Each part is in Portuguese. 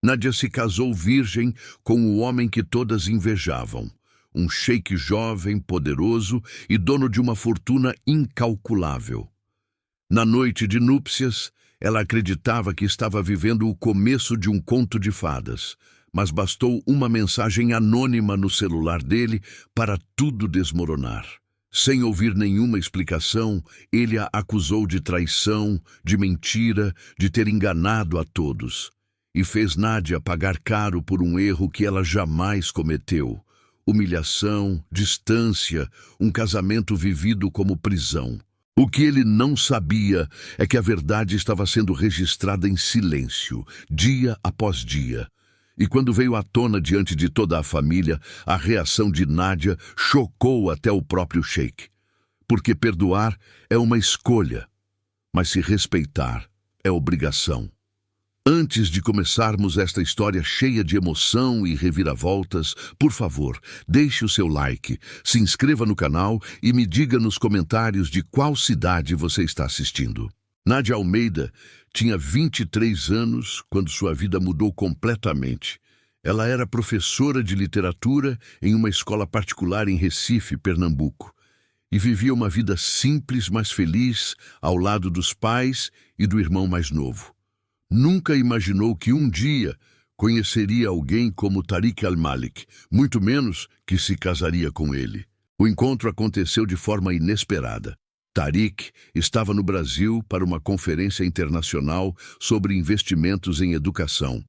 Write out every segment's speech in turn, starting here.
Nádia se casou virgem com o homem que todas invejavam, um sheik jovem, poderoso e dono de uma fortuna incalculável. Na noite de núpcias, ela acreditava que estava vivendo o começo de um conto de fadas, mas bastou uma mensagem anônima no celular dele para tudo desmoronar. Sem ouvir nenhuma explicação, ele a acusou de traição, de mentira, de ter enganado a todos. E fez Nádia pagar caro por um erro que ela jamais cometeu. Humilhação, distância, um casamento vivido como prisão. O que ele não sabia é que a verdade estava sendo registrada em silêncio, dia após dia. E quando veio à tona diante de toda a família, a reação de Nádia chocou até o próprio sheik. Porque perdoar é uma escolha, mas se respeitar é obrigação. Antes de começarmos esta história cheia de emoção e reviravoltas, por favor, deixe o seu like, se inscreva no canal e me diga nos comentários de qual cidade você está assistindo. Nádia Almeida tinha 23 anos quando sua vida mudou completamente. Ela era professora de literatura em uma escola particular em Recife, Pernambuco, e vivia uma vida simples, mas feliz, ao lado dos pais e do irmão mais novo. Nunca imaginou que um dia conheceria alguém como Tariq Al-Malik, muito menos que se casaria com ele. O encontro aconteceu de forma inesperada. Tariq estava no Brasil para uma conferência internacional sobre investimentos em educação.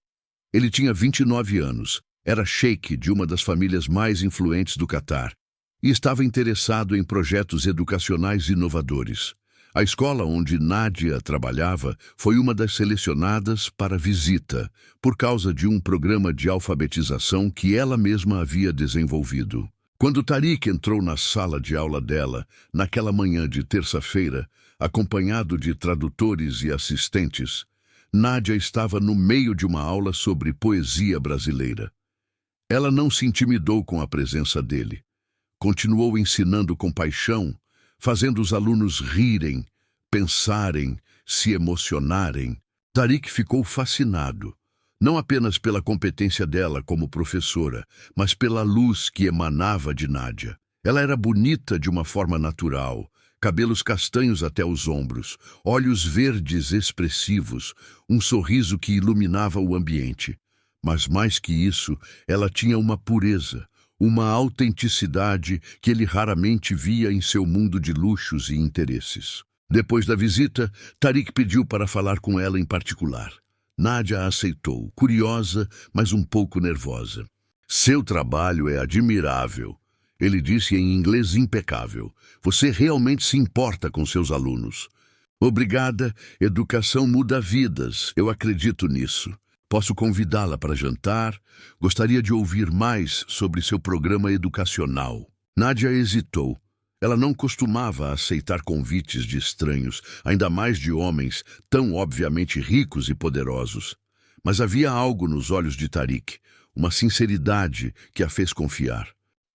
Ele tinha 29 anos, era sheik de uma das famílias mais influentes do Catar e estava interessado em projetos educacionais inovadores. A escola onde Nádia trabalhava foi uma das selecionadas para visita, por causa de um programa de alfabetização que ela mesma havia desenvolvido. Quando Tariq entrou na sala de aula dela, naquela manhã de terça-feira, acompanhado de tradutores e assistentes, Nádia estava no meio de uma aula sobre poesia brasileira. Ela não se intimidou com a presença dele. Continuou ensinando com paixão, fazendo os alunos rirem, pensarem, se emocionarem. Tariq ficou fascinado, não apenas pela competência dela como professora, mas pela luz que emanava de Nádia. Ela era bonita de uma forma natural, cabelos castanhos até os ombros, olhos verdes expressivos, um sorriso que iluminava o ambiente. Mas mais que isso, ela tinha uma pureza, uma autenticidade que ele raramente via em seu mundo de luxos e interesses. Depois da visita, Tariq pediu para falar com ela em particular. Nádia aceitou, curiosa, mas um pouco nervosa. Seu trabalho é admirável, ele disse em inglês impecável. Você realmente se importa com seus alunos. Obrigada, educação muda vidas, eu acredito nisso. Posso convidá-la para jantar? Gostaria de ouvir mais sobre seu programa educacional. Nádia hesitou. Ela não costumava aceitar convites de estranhos, ainda mais de homens tão obviamente ricos e poderosos. Mas havia algo nos olhos de Tariq, uma sinceridade que a fez confiar.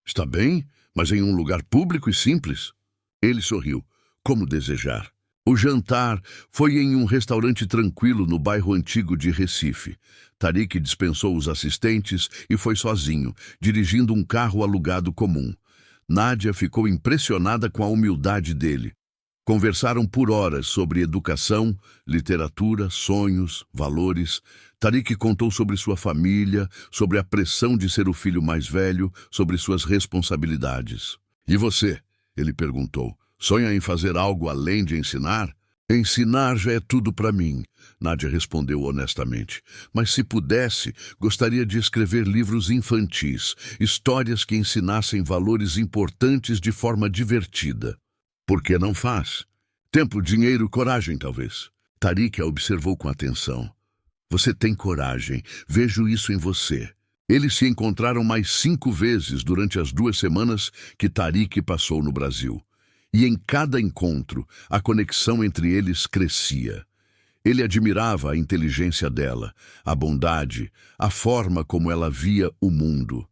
Está bem, mas em um lugar público e simples? Ele sorriu. Como desejar. O jantar foi em um restaurante tranquilo no bairro antigo de Recife. Tariq dispensou os assistentes e foi sozinho, dirigindo um carro alugado comum. Nádia ficou impressionada com a humildade dele. Conversaram por horas sobre educação, literatura, sonhos, valores. Tariq contou sobre sua família, sobre a pressão de ser o filho mais velho, sobre suas responsabilidades. E você? Ele perguntou. Sonha em fazer algo além de ensinar? Ensinar já é tudo para mim, Nádia respondeu honestamente. Mas se pudesse, gostaria de escrever livros infantis, histórias que ensinassem valores importantes de forma divertida. Por que não faz? Tempo, dinheiro, coragem, talvez. Tariq a observou com atenção. Você tem coragem, vejo isso em você. Eles se encontraram mais 5 vezes durante as 2 semanas que Tariq passou no Brasil. E em cada encontro, a conexão entre eles crescia. Ele admirava a inteligência dela, a bondade, a forma como ela via o mundo.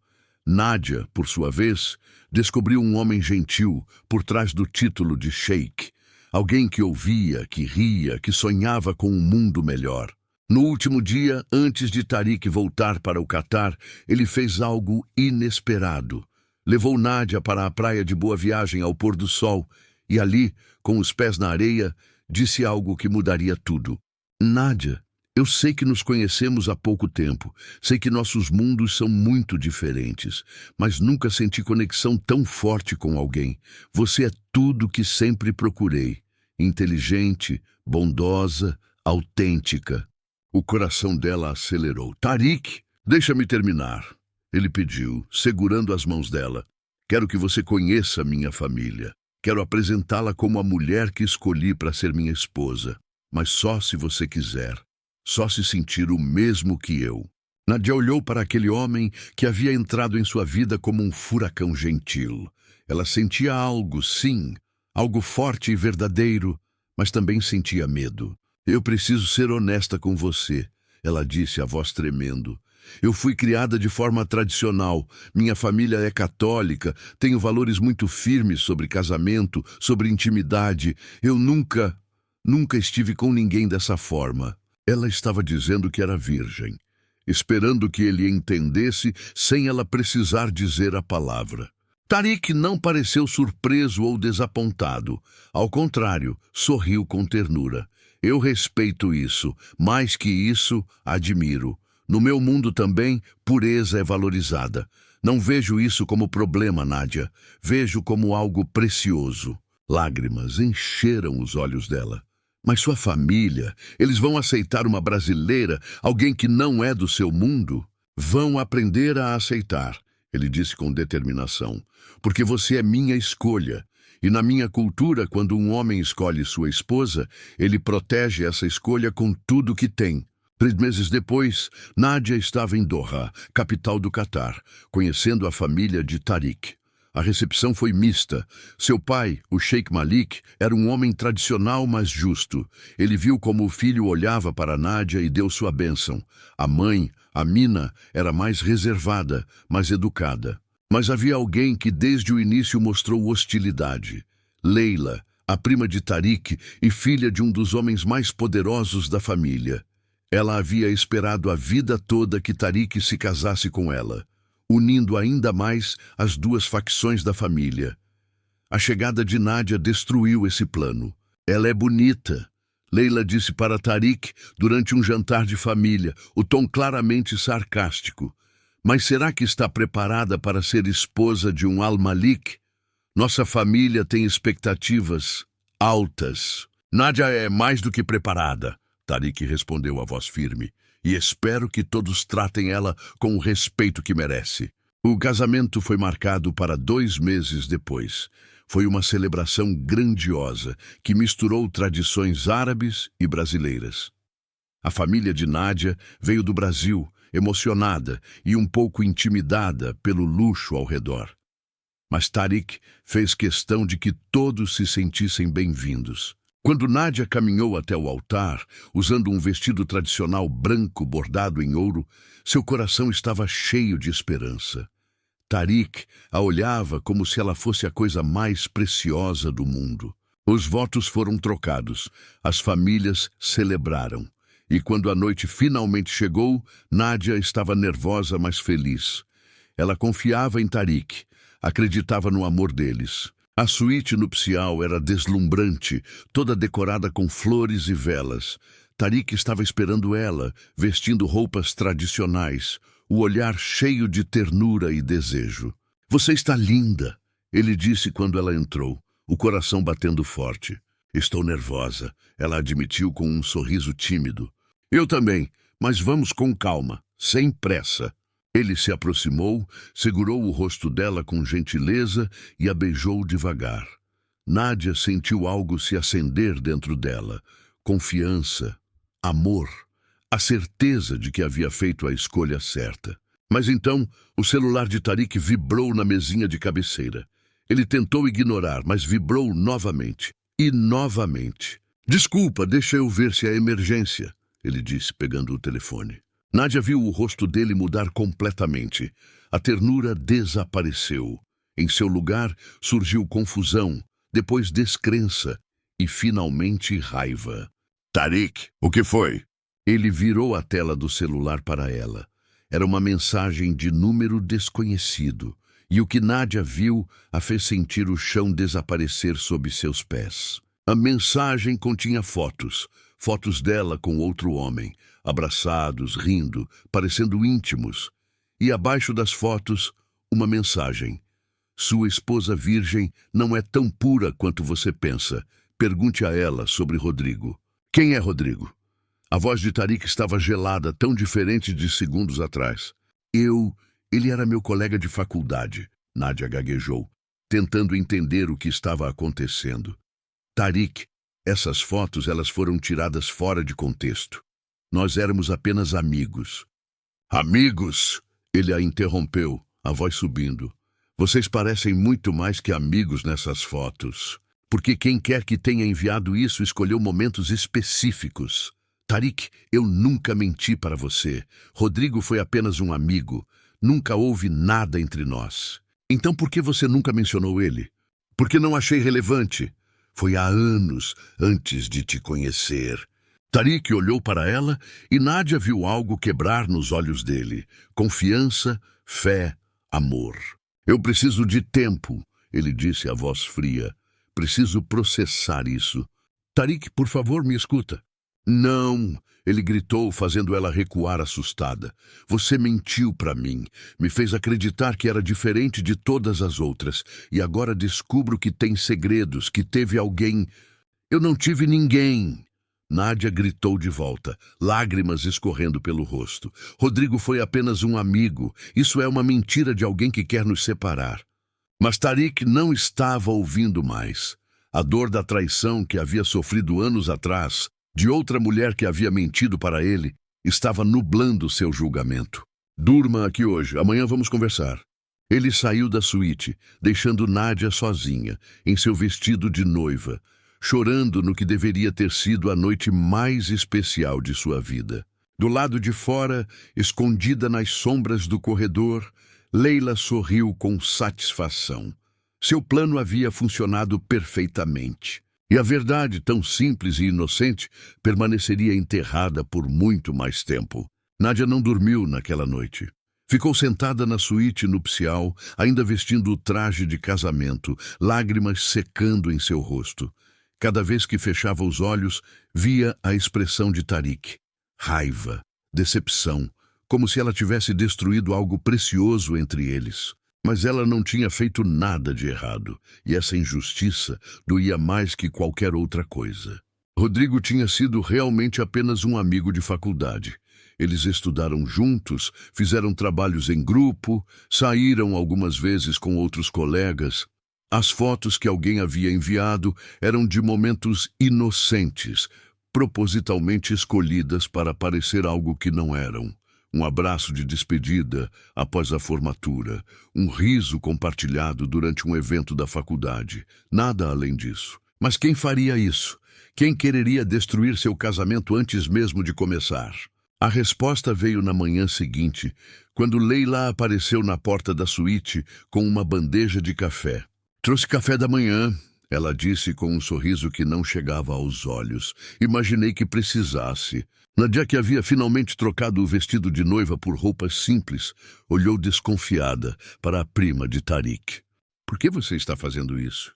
Nádia, por sua vez, descobriu um homem gentil por trás do título de sheik. Alguém que ouvia, que ria, que sonhava com um mundo melhor. No último dia, antes de Tariq voltar para o Catar, ele fez algo inesperado. Levou Nádia para a praia de Boa Viagem ao pôr do sol e ali, com os pés na areia, disse algo que mudaria tudo. Nádia, eu sei que nos conhecemos há pouco tempo, sei que nossos mundos são muito diferentes, mas nunca senti conexão tão forte com alguém. Você é tudo que sempre procurei. Inteligente, bondosa, autêntica. O coração dela acelerou. Tariq, deixa-me terminar. Ele pediu, segurando as mãos dela. Quero que você conheça minha família. Quero apresentá-la como a mulher que escolhi para ser minha esposa. Mas só se você quiser. Só se sentir o mesmo que eu. Nádia olhou para aquele homem que havia entrado em sua vida como um furacão gentil. Ela sentia algo, sim, algo forte e verdadeiro, mas também sentia medo. Eu preciso ser honesta com você, ela disse, a voz tremendo. Eu fui criada de forma tradicional. Minha família é católica, tenho valores muito firmes sobre casamento, sobre intimidade. Eu nunca estive com ninguém dessa forma. Ela estava dizendo que era virgem, esperando que ele entendesse sem ela precisar dizer a palavra. Tariq não pareceu surpreso ou desapontado. Ao contrário, sorriu com ternura. Eu respeito isso. Mais que isso, admiro. No meu mundo também, pureza é valorizada. Não vejo isso como problema, Nádia. Vejo como algo precioso. Lágrimas encheram os olhos dela. Mas sua família, eles vão aceitar uma brasileira, alguém que não é do seu mundo? Vão aprender a aceitar, ele disse com determinação, porque você é minha escolha. E na minha cultura, quando um homem escolhe sua esposa, ele protege essa escolha com tudo que tem. 3 meses depois, Nádia estava em Doha, capital do Catar, conhecendo a família de Tariq. A recepção foi mista. Seu pai, o Sheikh Malik, era um homem tradicional, mas justo. Ele viu como o filho olhava para Nádia e deu sua bênção. A mãe, Amina, era mais reservada, mais educada. Mas havia alguém que desde o início mostrou hostilidade. Leila, a prima de Tariq e filha de um dos homens mais poderosos da família. Ela havia esperado a vida toda que Tariq se casasse com ela, unindo ainda mais as duas facções da família. A chegada de Nádia destruiu esse plano. Ela é bonita, Leila disse para Tariq durante um jantar de família, o tom claramente sarcástico. Mas será que está preparada para ser esposa de um Al-Malik? Nossa família tem expectativas altas. Nádia é mais do que preparada, Tariq respondeu a voz firme. E espero que todos tratem ela com o respeito que merece. O casamento foi marcado para 2 meses depois. Foi uma celebração grandiosa que misturou tradições árabes e brasileiras. A família de Nádia veio do Brasil, emocionada e um pouco intimidada pelo luxo ao redor. Mas Tariq fez questão de que todos se sentissem bem-vindos. Quando Nádia caminhou até o altar, usando um vestido tradicional branco bordado em ouro, seu coração estava cheio de esperança. Tariq a olhava como se ela fosse a coisa mais preciosa do mundo. Os votos foram trocados, as famílias celebraram. E quando a noite finalmente chegou, Nádia estava nervosa, mas feliz. Ela confiava em Tariq, acreditava no amor deles. A suíte nupcial era deslumbrante, toda decorada com flores e velas. Tariq estava esperando ela, vestindo roupas tradicionais, o olhar cheio de ternura e desejo. Você está linda, ele disse quando ela entrou, o coração batendo forte. Estou nervosa, ela admitiu com um sorriso tímido. Eu também, mas vamos com calma, sem pressa. Ele se aproximou, segurou o rosto dela com gentileza e a beijou devagar. Nádia sentiu algo se acender dentro dela. Confiança, amor, a certeza de que havia feito a escolha certa. Mas então, o celular de Tariq vibrou na mesinha de cabeceira. Ele tentou ignorar, mas vibrou novamente. E novamente. Desculpa, deixa eu ver se é emergência, ele disse, pegando o telefone. Nádia viu o rosto dele mudar completamente. A ternura desapareceu. Em seu lugar surgiu confusão, depois descrença e finalmente raiva. Tariq, o que foi? Ele virou a tela do celular para ela. Era uma mensagem de número desconhecido, e o que Nádia viu a fez sentir o chão desaparecer sob seus pés. A mensagem continha fotos dela com outro homem, abraçados, rindo, parecendo íntimos. E abaixo das fotos, uma mensagem. Sua esposa virgem não é tão pura quanto você pensa. Pergunte a ela sobre Rodrigo. Quem é Rodrigo? A voz de Tarik estava gelada, tão diferente de segundos atrás. Ele era meu colega de faculdade, Nádia gaguejou, tentando entender o que estava acontecendo. Tarik, essas fotos elas foram tiradas fora de contexto. Nós éramos apenas amigos. Amigos? Ele a interrompeu, a voz subindo. Vocês parecem muito mais que amigos nessas fotos. Porque quem quer que tenha enviado isso escolheu momentos específicos. Tarik, eu nunca menti para você. Rodrigo foi apenas um amigo. Nunca houve nada entre nós. Então por que você nunca mencionou ele? Porque não achei relevante. Foi há anos antes de te conhecer. Tarik olhou para ela e Nádia viu algo quebrar nos olhos dele. Confiança, fé, amor. Eu preciso de tempo, ele disse a voz fria. Preciso processar isso. Tarik, por favor, me escuta. Não, ele gritou, fazendo ela recuar assustada. Você mentiu para mim. Me fez acreditar que era diferente de todas as outras. E agora descubro que tem segredos, que teve alguém... Eu não tive ninguém. Nádia gritou de volta, lágrimas escorrendo pelo rosto. Rodrigo foi apenas um amigo. Isso é uma mentira de alguém que quer nos separar. Mas Tarik não estava ouvindo mais. A dor da traição que havia sofrido anos atrás, de outra mulher que havia mentido para ele, estava nublando seu julgamento. Durma aqui hoje, amanhã vamos conversar. Ele saiu da suíte, deixando Nádia sozinha, em seu vestido de noiva, chorando no que deveria ter sido a noite mais especial de sua vida. Do lado de fora, escondida nas sombras do corredor, Leila sorriu com satisfação. Seu plano havia funcionado perfeitamente. E a verdade, tão simples e inocente, permaneceria enterrada por muito mais tempo. Nádia não dormiu naquela noite. Ficou sentada na suíte nupcial, ainda vestindo o traje de casamento, lágrimas secando em seu rosto. Cada vez que fechava os olhos, via a expressão de Tarik. Raiva, decepção, como se ela tivesse destruído algo precioso entre eles. Mas ela não tinha feito nada de errado, e essa injustiça doía mais que qualquer outra coisa. Rodrigo tinha sido realmente apenas um amigo de faculdade. Eles estudaram juntos, fizeram trabalhos em grupo, saíram algumas vezes com outros colegas. As fotos que alguém havia enviado eram de momentos inocentes, propositalmente escolhidas para parecer algo que não eram. Um abraço de despedida após a formatura, um riso compartilhado durante um evento da faculdade. Nada além disso. Mas quem faria isso? Quem quereria destruir seu casamento antes mesmo de começar? A resposta veio na manhã seguinte, quando Leila apareceu na porta da suíte com uma bandeja de café. Trouxe café da manhã, ela disse com um sorriso que não chegava aos olhos. Imaginei que precisasse. Nádia, que havia finalmente trocado o vestido de noiva por roupas simples, olhou desconfiada para a prima de Tarik. Por que você está fazendo isso?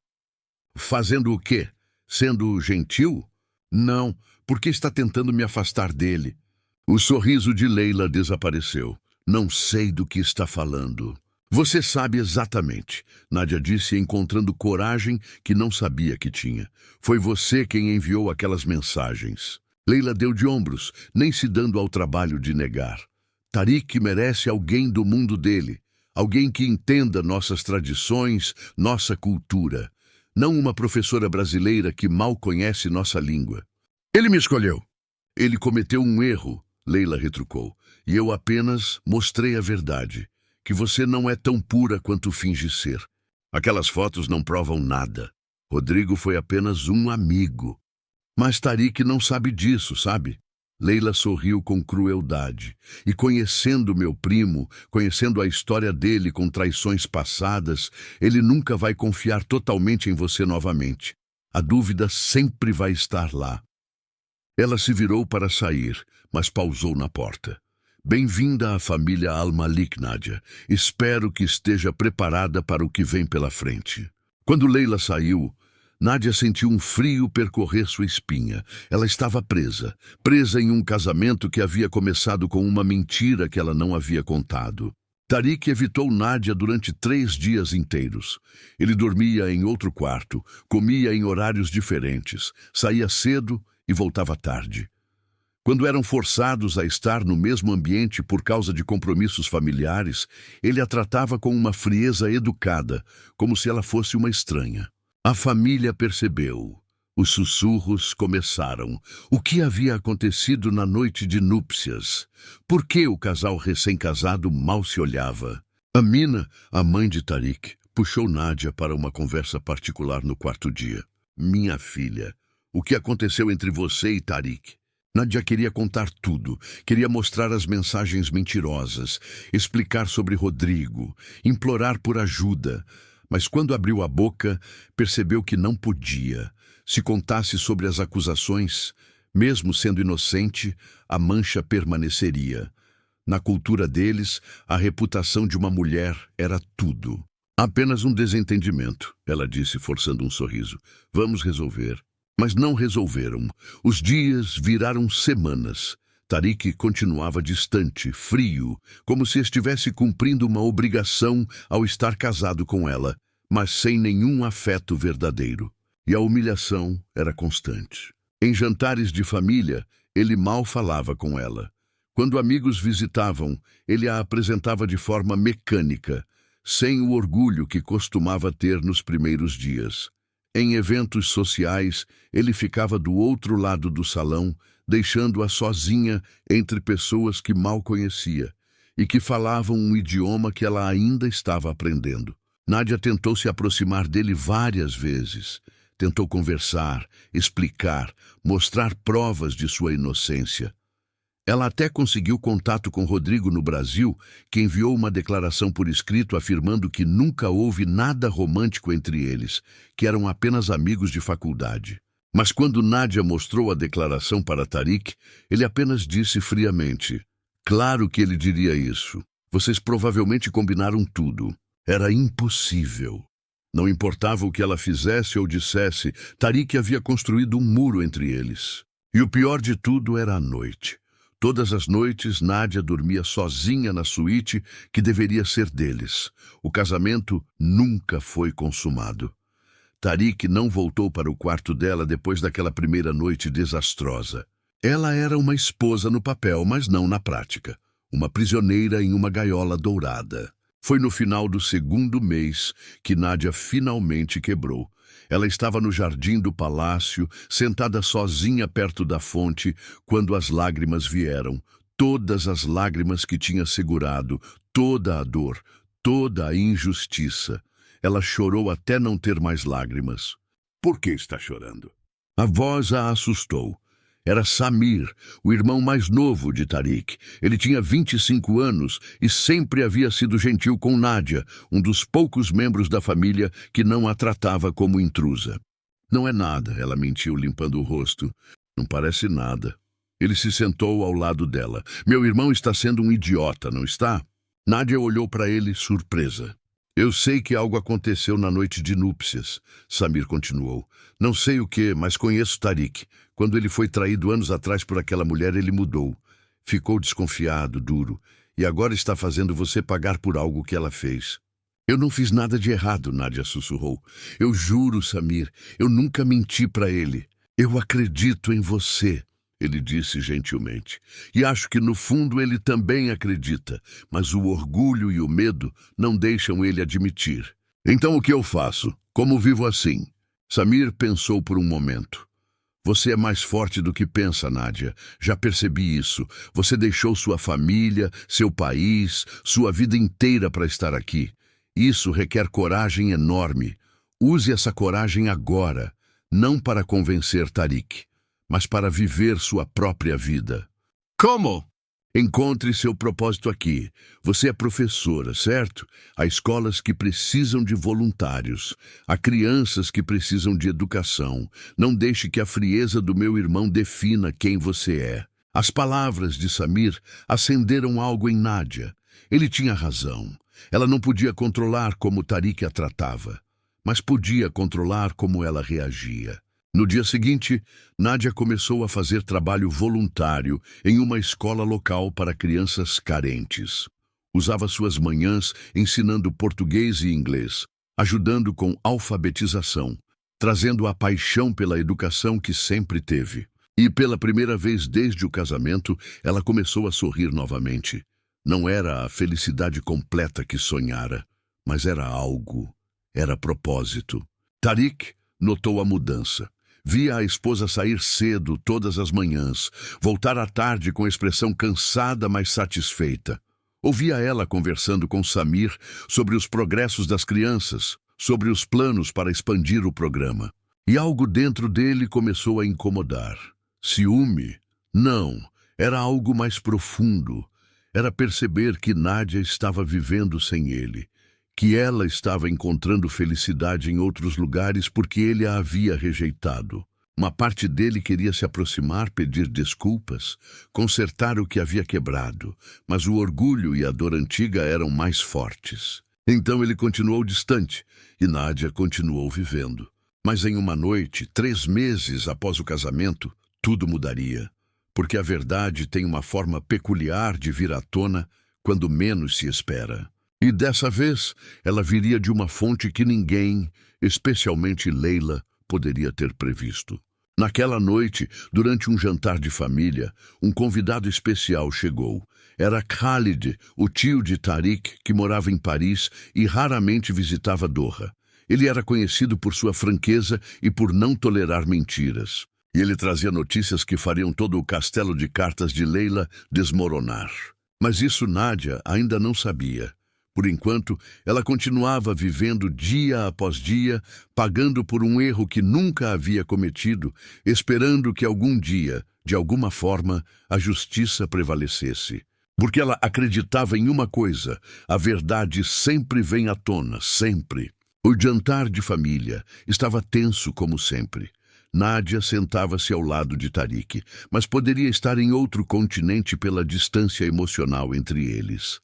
Fazendo o quê? Sendo gentil? Não, porque está tentando me afastar dele. O sorriso de Leila desapareceu. Não sei do que está falando. Você sabe exatamente, Nádia disse, encontrando coragem que não sabia que tinha. Foi você quem enviou aquelas mensagens. Leila deu de ombros, nem se dando ao trabalho de negar. Tarik merece alguém do mundo dele, alguém que entenda nossas tradições, nossa cultura. Não uma professora brasileira que mal conhece nossa língua. Ele me escolheu. Ele cometeu um erro, Leila retrucou, e eu apenas mostrei a verdade, que você não é tão pura quanto finge ser. Aquelas fotos não provam nada. Rodrigo foi apenas um amigo. Mas Tarik não sabe disso, sabe? Leila sorriu com crueldade. E conhecendo meu primo, conhecendo a história dele com traições passadas, ele nunca vai confiar totalmente em você novamente. A dúvida sempre vai estar lá. Ela se virou para sair, mas pausou na porta. Bem-vinda à família Al-Malik, Nadia. Espero que esteja preparada para o que vem pela frente. Quando Leila saiu, Nadia sentiu um frio percorrer sua espinha. Ela estava presa em um casamento que havia começado com uma mentira que ela não havia contado. Tariq evitou Nadia durante 3 dias inteiros. Ele dormia em outro quarto, comia em horários diferentes, saía cedo e voltava tarde. Quando eram forçados a estar no mesmo ambiente por causa de compromissos familiares, ele a tratava com uma frieza educada, como se ela fosse uma estranha. A família percebeu. Os sussurros começaram. O que havia acontecido na noite de núpcias? Por que o casal recém-casado mal se olhava? Amina, a mãe de Tariq, puxou Nadia para uma conversa particular no quarto dia. Minha filha, o que aconteceu entre você e Tariq? Nadia queria contar tudo, queria mostrar as mensagens mentirosas, explicar sobre Rodrigo, implorar por ajuda. Mas quando abriu a boca, percebeu que não podia. Se contasse sobre as acusações, mesmo sendo inocente, a mancha permaneceria. Na cultura deles, a reputação de uma mulher era tudo. Apenas um desentendimento, ela disse, forçando um sorriso. Vamos resolver. Mas não resolveram. Os dias viraram semanas. Tariq continuava distante, frio, como se estivesse cumprindo uma obrigação ao estar casado com ela, mas sem nenhum afeto verdadeiro. E a humilhação era constante. Em jantares de família, ele mal falava com ela. Quando amigos visitavam, ele a apresentava de forma mecânica, sem o orgulho que costumava ter nos primeiros dias. Em eventos sociais, ele ficava do outro lado do salão, deixando-a sozinha entre pessoas que mal conhecia e que falavam um idioma que ela ainda estava aprendendo. Nadia tentou se aproximar dele várias vezes. Tentou conversar, explicar, mostrar provas de sua inocência. Ela até conseguiu contato com Rodrigo no Brasil, que enviou uma declaração por escrito afirmando que nunca houve nada romântico entre eles, que eram apenas amigos de faculdade. Mas quando Nadia mostrou a declaração para Tariq, ele apenas disse friamente: claro que ele diria isso. Vocês provavelmente combinaram tudo. Era impossível. Não importava o que ela fizesse ou dissesse, Tariq havia construído um muro entre eles. E o pior de tudo era a noite. Todas as noites, Nadia dormia sozinha na suíte que deveria ser deles. O casamento nunca foi consumado. Tariq não voltou para o quarto dela depois daquela primeira noite desastrosa. Ela era uma esposa no papel, mas não na prática. Uma prisioneira em uma gaiola dourada. Foi no final do 2º mês que Nadia finalmente quebrou. Ela estava no jardim do palácio, sentada sozinha perto da fonte, quando as lágrimas vieram. Todas as lágrimas que tinha segurado, toda a dor, toda a injustiça. Ela chorou até não ter mais lágrimas. Por que está chorando? A voz a assustou. Era Samir, o irmão mais novo de Tariq. Ele tinha 25 anos e sempre havia sido gentil com Nadia, um dos poucos membros da família que não a tratava como intrusa. Não é nada, ela mentiu, limpando o rosto. Não parece nada. Ele se sentou ao lado dela. Meu irmão está sendo um idiota, não está? Nadia olhou para ele, surpresa. Eu sei que algo aconteceu na noite de núpcias, Samir continuou. Não sei o que, mas conheço Tariq. Quando ele foi traído anos atrás por aquela mulher, ele mudou. Ficou desconfiado, duro, e agora está fazendo você pagar por algo que ela fez. Eu não fiz nada de errado, Nadia sussurrou. Eu juro, Samir, eu nunca menti para ele. Eu acredito em você, ele disse gentilmente. E acho que no fundo ele também acredita, mas o orgulho e o medo não deixam ele admitir. Então o que eu faço? Como vivo assim? Samir pensou por um momento. Você é mais forte do que pensa, Nadia. Já percebi isso. Você deixou sua família, seu país, sua vida inteira para estar aqui. Isso requer coragem enorme. Use essa coragem agora, não para convencer Tariq, mas para viver sua própria vida. Como? Encontre seu propósito aqui. Você é professora, certo? Há escolas que precisam de voluntários. Há crianças que precisam de educação. Não deixe que a frieza do meu irmão defina quem você é. As palavras de Samir acenderam algo em Nádia. Ele tinha razão. Ela não podia controlar como Tariq a tratava, mas podia controlar como ela reagia. No dia seguinte, Nádia começou a fazer trabalho voluntário em uma escola local para crianças carentes. Usava suas manhãs ensinando português e inglês, ajudando com alfabetização, trazendo a paixão pela educação que sempre teve. E pela primeira vez desde o casamento, ela começou a sorrir novamente. Não era a felicidade completa que sonhara, mas era algo, era propósito. Tariq notou a mudança. Via a esposa sair cedo todas as manhãs, voltar à tarde com expressão cansada, mas satisfeita. Ouvia ela conversando com Samir sobre os progressos das crianças, sobre os planos para expandir o programa. E algo dentro dele começou a incomodar. Ciúme? Não, era algo mais profundo. Era perceber que Nádia estava vivendo sem ele, que ela estava encontrando felicidade em outros lugares porque ele a havia rejeitado. Uma parte dele queria se aproximar, pedir desculpas, consertar o que havia quebrado, mas o orgulho e a dor antiga eram mais fortes. Então ele continuou distante e Nádia continuou vivendo. Mas em uma noite, 3 meses após o casamento, tudo mudaria. Porque a verdade tem uma forma peculiar de vir à tona quando menos se espera. E dessa vez, ela viria de uma fonte que ninguém, especialmente Leila, poderia ter previsto. Naquela noite, durante um jantar de família, um convidado especial chegou. Era Khalid, o tio de Tariq, que morava em Paris e raramente visitava Doha. Ele era conhecido por sua franqueza e por não tolerar mentiras. E ele trazia notícias que fariam todo o castelo de cartas de Leila desmoronar. Mas isso Nádia ainda não sabia. Por enquanto, ela continuava vivendo dia após dia, pagando por um erro que nunca havia cometido, esperando que algum dia, de alguma forma, a justiça prevalecesse. Porque ela acreditava em uma coisa: a verdade sempre vem à tona, sempre. O jantar de família estava tenso como sempre. Nádia sentava-se ao lado de Tariq, mas poderia estar em outro continente pela distância emocional entre eles.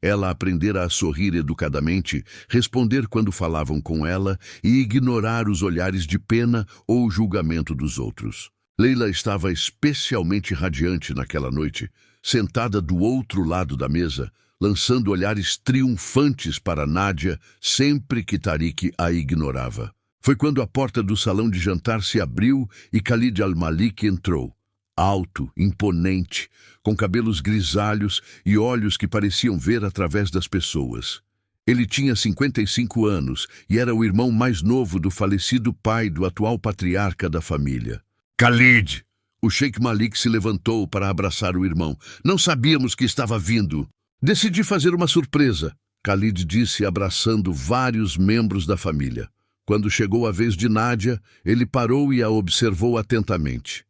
Ela aprendera a sorrir educadamente, responder quando falavam com ela e ignorar os olhares de pena ou julgamento dos outros. Leila estava especialmente radiante naquela noite, sentada do outro lado da mesa, lançando olhares triunfantes para Nádia sempre que Tariq a ignorava. Foi quando a porta do salão de jantar se abriu e Khalid al-Malik entrou. Alto, imponente, com cabelos grisalhos e olhos que pareciam ver através das pessoas. Ele tinha 55 anos e era o irmão mais novo do falecido pai do atual patriarca da família. Khalid! O Sheikh Malik se levantou para abraçar o irmão. Não sabíamos que estava vindo. Decidi fazer uma surpresa, Khalid disse, abraçando vários membros da família. Quando chegou a vez de Nádia, ele parou e a observou atentamente.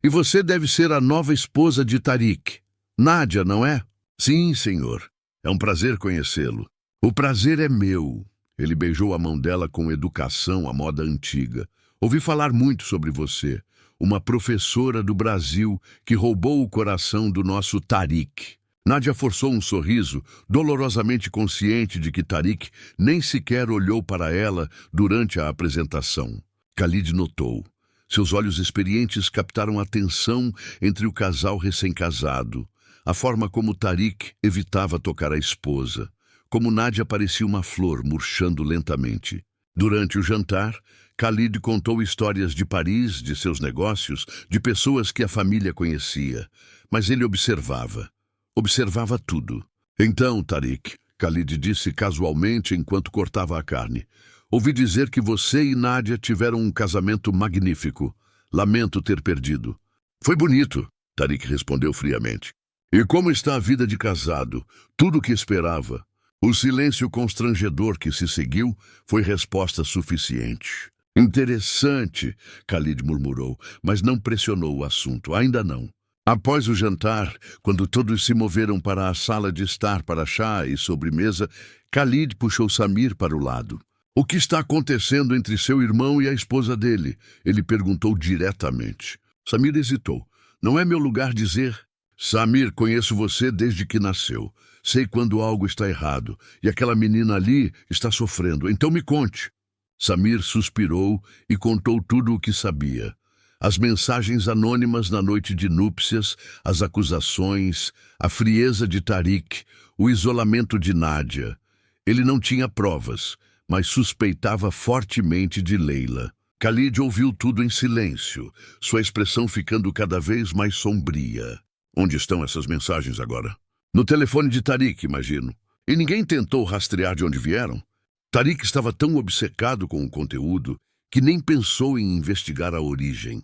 E você deve ser a nova esposa de Tariq. Nádia, não é? Sim, senhor. É um prazer conhecê-lo. O prazer é meu. Ele beijou a mão dela com educação à moda antiga. Ouvi falar muito sobre você. Uma professora do Brasil que roubou o coração do nosso Tariq. Nádia forçou um sorriso, dolorosamente consciente de que Tariq nem sequer olhou para ela durante a apresentação. Khalid notou. Seus olhos experientes captaram a tensão entre o casal recém-casado, a forma como Tariq evitava tocar a esposa, como Nádia parecia uma flor murchando lentamente. Durante o jantar, Khalid contou histórias de Paris, de seus negócios, de pessoas que a família conhecia, mas ele observava. Observava tudo. Então, Tariq, Khalid disse casualmente enquanto cortava a carne, ouvi dizer que você e Nádia tiveram um casamento magnífico. Lamento ter perdido. Foi bonito, Tariq respondeu friamente. E como está a vida de casado? Tudo o que esperava. O silêncio constrangedor que se seguiu foi resposta suficiente. Interessante, Khalid murmurou, mas não pressionou o assunto. Ainda não. Após o jantar, quando todos se moveram para a sala de estar para chá e sobremesa, Khalid puxou Samir para o lado. O que está acontecendo entre seu irmão e a esposa dele? Ele perguntou diretamente. Samir hesitou. Não é meu lugar dizer. Samir, conheço você desde que nasceu. Sei quando algo está errado. E aquela menina ali está sofrendo. Então me conte. Samir suspirou e contou tudo o que sabia. As mensagens anônimas na noite de núpcias, as acusações, a frieza de Tariq, o isolamento de Nádia. Ele não tinha provas, mas suspeitava fortemente de Leila. Khalid ouviu tudo em silêncio, sua expressão ficando cada vez mais sombria. Onde estão essas mensagens agora? No telefone de Tariq, imagino. E ninguém tentou rastrear de onde vieram? Tariq estava tão obcecado com o conteúdo que nem pensou em investigar a origem.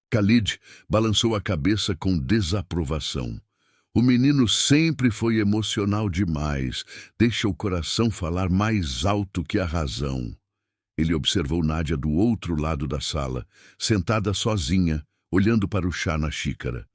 Khalid balançou a cabeça com desaprovação. O menino sempre foi emocional demais. Deixa o coração falar mais alto que a razão. Ele observou Nádia do outro lado da sala, sentada sozinha, olhando para o chá na xícara.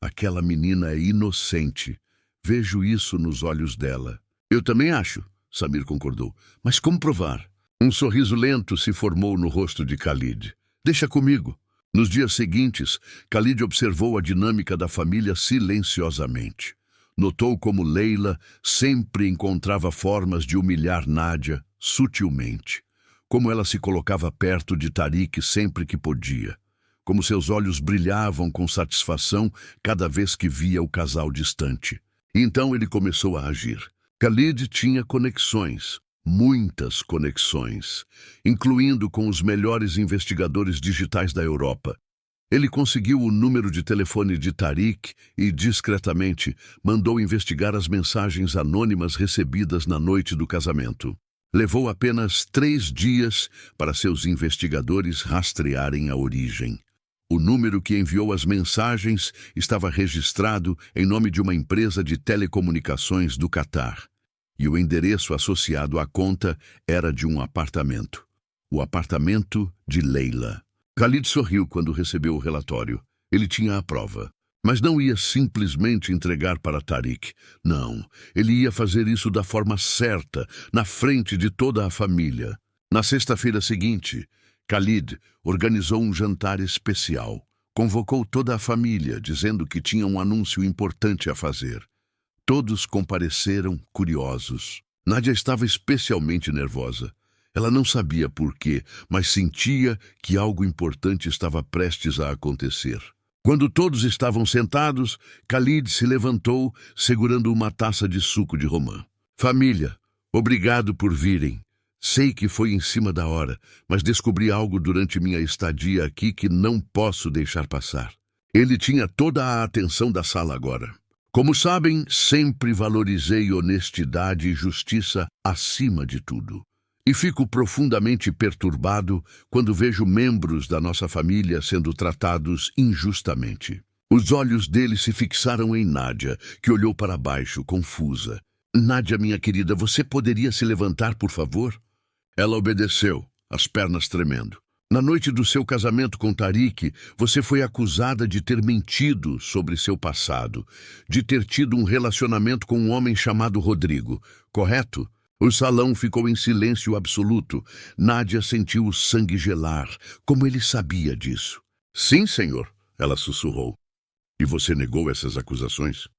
Aquela menina é inocente. Vejo isso nos olhos dela. Eu também acho, Samir concordou. Mas como provar? Um sorriso lento se formou no rosto de Khalid. Deixa comigo. Nos dias seguintes, Khalid observou a dinâmica da família silenciosamente. Notou como Leila sempre encontrava formas de humilhar Nádia sutilmente. Como ela se colocava perto de Tariq sempre que podia. Como seus olhos brilhavam com satisfação cada vez que via o casal distante. E então ele começou a agir. Khalid tinha conexões. Muitas conexões, incluindo com os melhores investigadores digitais da Europa. Ele conseguiu o número de telefone de Tariq e, discretamente, mandou investigar as mensagens anônimas recebidas na noite do casamento. Levou apenas 3 dias para seus investigadores rastrearem a origem. O número que enviou as mensagens estava registrado em nome de uma empresa de telecomunicações do Catar. E o endereço associado à conta era de um apartamento. O apartamento de Leila. Khalid sorriu quando recebeu o relatório. Ele tinha a prova. Mas não ia simplesmente entregar para Tariq. Não, ele ia fazer isso da forma certa, na frente de toda a família. Na sexta-feira seguinte, Khalid organizou um jantar especial. Convocou toda a família, dizendo que tinha um anúncio importante a fazer. Todos compareceram, curiosos. Nádia estava especialmente nervosa. Ela não sabia por quê, mas sentia que algo importante estava prestes a acontecer. Quando todos estavam sentados, Khalid se levantou, segurando uma taça de suco de romã. Família, obrigado por virem. Sei que foi em cima da hora, mas descobri algo durante minha estadia aqui que não posso deixar passar. Ele tinha toda a atenção da sala agora. Como sabem, sempre valorizei honestidade e justiça acima de tudo. E fico profundamente perturbado quando vejo membros da nossa família sendo tratados injustamente. Os olhos dele se fixaram em Nádia, que olhou para baixo, confusa. Nádia, minha querida, você poderia se levantar, por favor? Ela obedeceu, as pernas tremendo. Na noite do seu casamento com Tariq, você foi acusada de ter mentido sobre seu passado, de ter tido um relacionamento com um homem chamado Rodrigo, correto? O salão ficou em silêncio absoluto. Nádia sentiu o sangue gelar. Como ele sabia disso? Sim, senhor, ela sussurrou. E você negou essas acusações?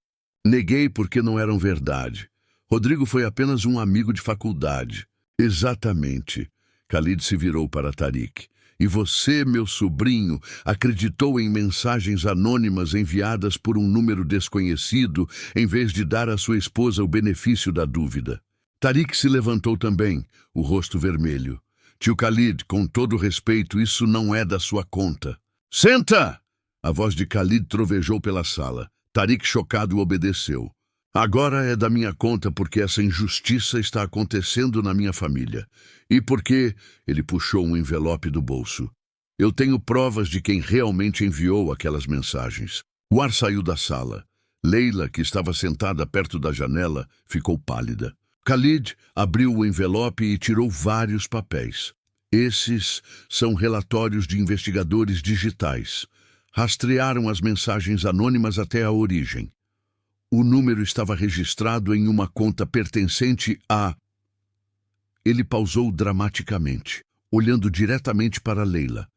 Neguei porque não eram verdade. Rodrigo foi apenas um amigo de faculdade. Exatamente. Khalid se virou para Tariq. E você, meu sobrinho, acreditou em mensagens anônimas enviadas por um número desconhecido, em vez de dar à sua esposa o benefício da dúvida. Tariq se levantou também, o rosto vermelho. Tio Khalid, com todo respeito, isso não é da sua conta. Senta! A voz de Khalid trovejou pela sala. Tariq, chocado, obedeceu. Agora é da minha conta porque essa injustiça está acontecendo na minha família. E porque ele puxou um envelope do bolso. Eu tenho provas de quem realmente enviou aquelas mensagens. O ar saiu da sala. Leila, que estava sentada perto da janela, ficou pálida. Khalid abriu o envelope e tirou vários papéis. Esses são relatórios de investigadores digitais. Rastrearam as mensagens anônimas até a origem. O número estava registrado em uma conta pertencente a... Ele pausou dramaticamente, olhando diretamente para Leila.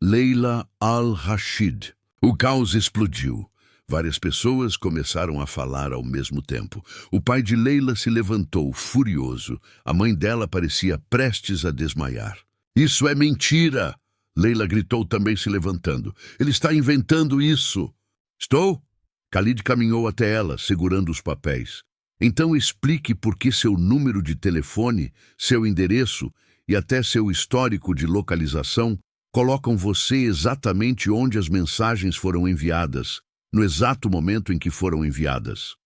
Leila Al-Rashid. O caos explodiu. Várias pessoas começaram a falar ao mesmo tempo. O pai de Leila se levantou, furioso. A mãe dela parecia prestes a desmaiar. Isso é mentira! Leila gritou, também se levantando. Ele está inventando isso! Estou? Khalid caminhou até ela, segurando os papéis. Então explique por que seu número de telefone, seu endereço e até seu histórico de localização colocam você exatamente onde as mensagens foram enviadas, no exato momento em que foram enviadas.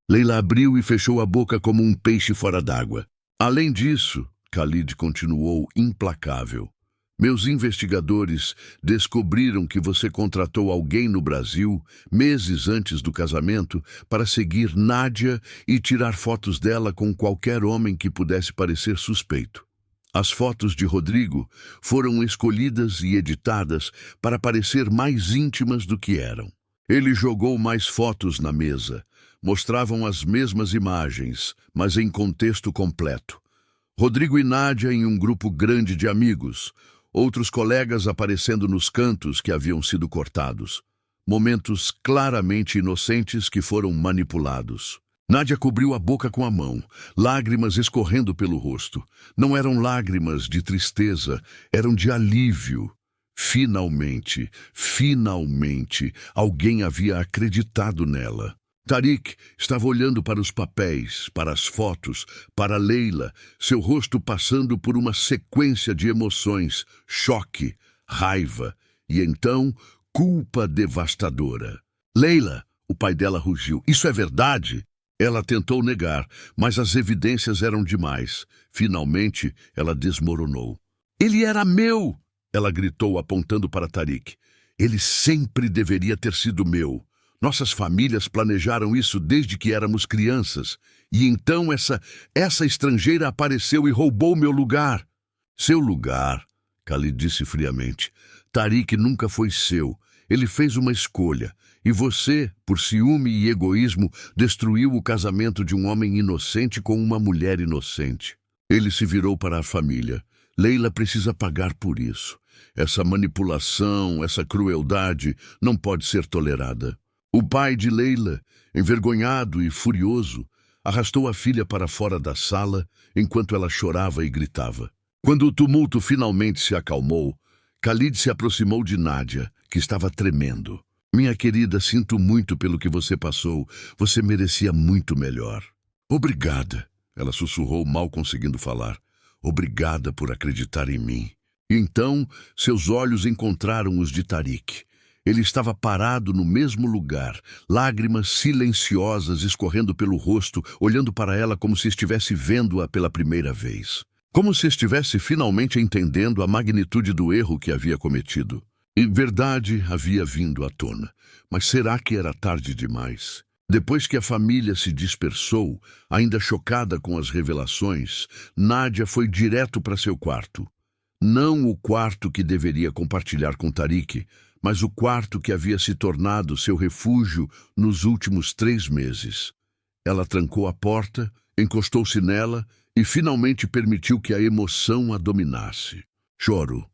Leila abriu e fechou a boca como um peixe fora d'água. Além disso, Khalid continuou implacável. Meus investigadores descobriram que você contratou alguém no Brasil, meses antes do casamento, para seguir Nádia e tirar fotos dela com qualquer homem que pudesse parecer suspeito. As fotos de Rodrigo foram escolhidas e editadas para parecer mais íntimas do que eram. Ele jogou mais fotos na mesa. Mostravam as mesmas imagens, mas em contexto completo. Rodrigo e Nádia em um grupo grande de amigos. Outros colegas aparecendo nos cantos que haviam sido cortados. Momentos claramente inocentes que foram manipulados. Nádia cobriu a boca com a mão, lágrimas escorrendo pelo rosto. Não eram lágrimas de tristeza, eram de alívio. Finalmente, alguém havia acreditado nela. Tariq estava olhando para os papéis, para as fotos, para Leila, seu rosto passando por uma sequência de emoções, choque, raiva e então culpa devastadora. Leila, o pai dela rugiu. Isso é verdade? Ela tentou negar, mas as evidências eram demais. Finalmente, ela desmoronou. Ele era meu! Ela gritou, apontando para Tariq. Ele sempre deveria ter sido meu. Nossas famílias planejaram isso desde que éramos crianças. E então essa estrangeira apareceu e roubou meu lugar. Seu lugar, Khalid disse friamente. Tariq nunca foi seu. Ele fez uma escolha. E você, por ciúme e egoísmo, destruiu o casamento de um homem inocente com uma mulher inocente. Ele se virou para a família. Leila precisa pagar por isso. Essa manipulação, essa crueldade não pode ser tolerada. O pai de Leila, envergonhado e furioso, arrastou a filha para fora da sala enquanto ela chorava e gritava. Quando o tumulto finalmente se acalmou, Khalid se aproximou de Nádia, que estava tremendo. Minha querida, sinto muito pelo que você passou. Você merecia muito melhor. Obrigada, ela sussurrou, mal conseguindo falar. Obrigada por acreditar em mim. E então, seus olhos encontraram os de Tariq. Ele estava parado no mesmo lugar, lágrimas silenciosas escorrendo pelo rosto, olhando para ela como se estivesse vendo-a pela primeira vez. Como se estivesse finalmente entendendo a magnitude do erro que havia cometido. E verdade havia vindo à tona. Mas será que era tarde demais? Depois que a família se dispersou, ainda chocada com as revelações, Nádia foi direto para seu quarto. Não o quarto que deveria compartilhar com Tariq, mas o quarto que havia se tornado seu refúgio nos últimos 3 meses. Ela trancou a porta, encostou-se nela e finalmente permitiu que a emoção a dominasse. Choro,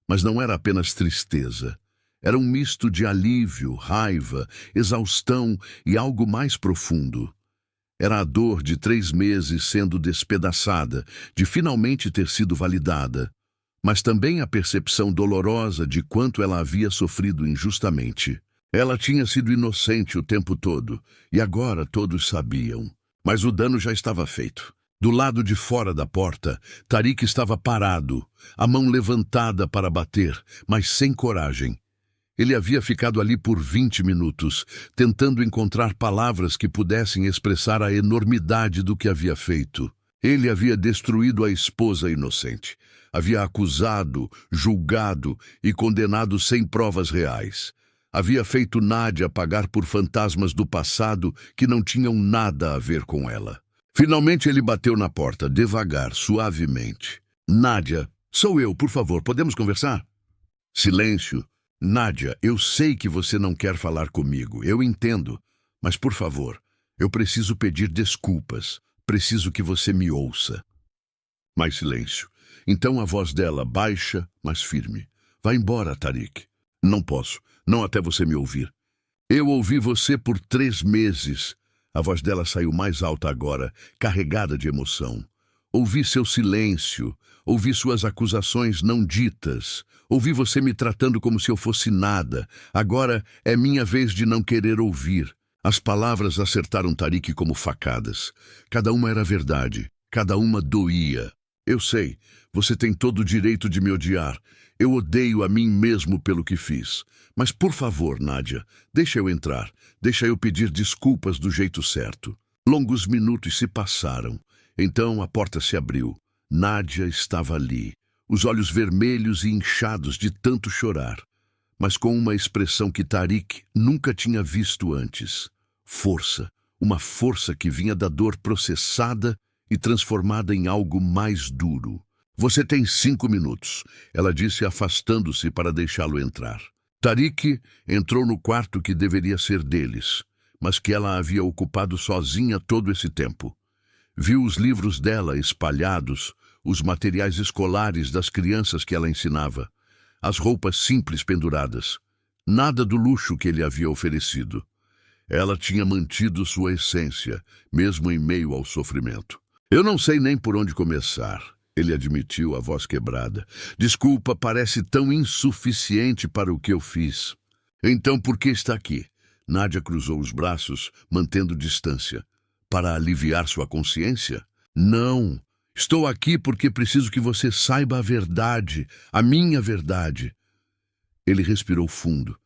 mas não era apenas tristeza. Era um misto de alívio, raiva, exaustão e algo mais profundo. Era a dor de 3 meses sendo despedaçada, de finalmente ter sido validada, mas também a percepção dolorosa de quanto ela havia sofrido injustamente. Ela tinha sido inocente o tempo todo, e agora todos sabiam. Mas o dano já estava feito. Do lado de fora da porta, Tariq estava parado, a mão levantada para bater, mas sem coragem. Ele havia ficado ali por 20 minutos, tentando encontrar palavras que pudessem expressar a enormidade do que havia feito. Ele havia destruído a esposa inocente. Havia acusado, julgado e condenado sem provas reais. Havia feito Nádia pagar por fantasmas do passado que não tinham nada a ver com ela. Finalmente ele bateu na porta, devagar, suavemente. Nádia, sou eu, por favor, podemos conversar? Silêncio. Nádia, eu sei que você não quer falar comigo, eu entendo, mas por favor, eu preciso pedir desculpas, preciso que você me ouça. Mais silêncio. Então a voz dela baixa, mas firme. Vai embora, Tariq. Não posso, não até você me ouvir. Eu ouvi você por 3 meses. A voz dela saiu mais alta agora, carregada de emoção. Ouvi seu silêncio, ouvi suas acusações não ditas, ouvi você me tratando como se eu fosse nada. Agora é minha vez de não querer ouvir. As palavras acertaram Tariq como facadas. Cada uma era verdade, cada uma doía. Eu sei, você tem todo o direito de me odiar. Eu odeio a mim mesmo pelo que fiz. Mas por favor, Nádia, deixa eu entrar. Deixa eu pedir desculpas do jeito certo. Longos minutos se passaram. Então a porta se abriu. Nádia estava ali, os olhos vermelhos e inchados de tanto chorar, mas com uma expressão que Tariq nunca tinha visto antes. Força, uma força que vinha da dor processada e transformada em algo mais duro. Você tem 5 minutos, ela disse, afastando-se para deixá-lo entrar. Tariq entrou no quarto que deveria ser deles, mas que ela havia ocupado sozinha todo esse tempo. Viu os livros dela espalhados, os materiais escolares das crianças que ela ensinava, as roupas simples penduradas. Nada do luxo que ele havia oferecido. Ela tinha mantido sua essência, mesmo em meio ao sofrimento. Eu não sei nem por onde começar, ele admitiu, a voz quebrada. Desculpa, parece tão insuficiente para o que eu fiz. Então por que está aqui? Nádia cruzou os braços, mantendo distância. Para aliviar sua consciência? Não. Estou aqui porque preciso que você saiba a verdade, a minha verdade. Ele respirou fundo.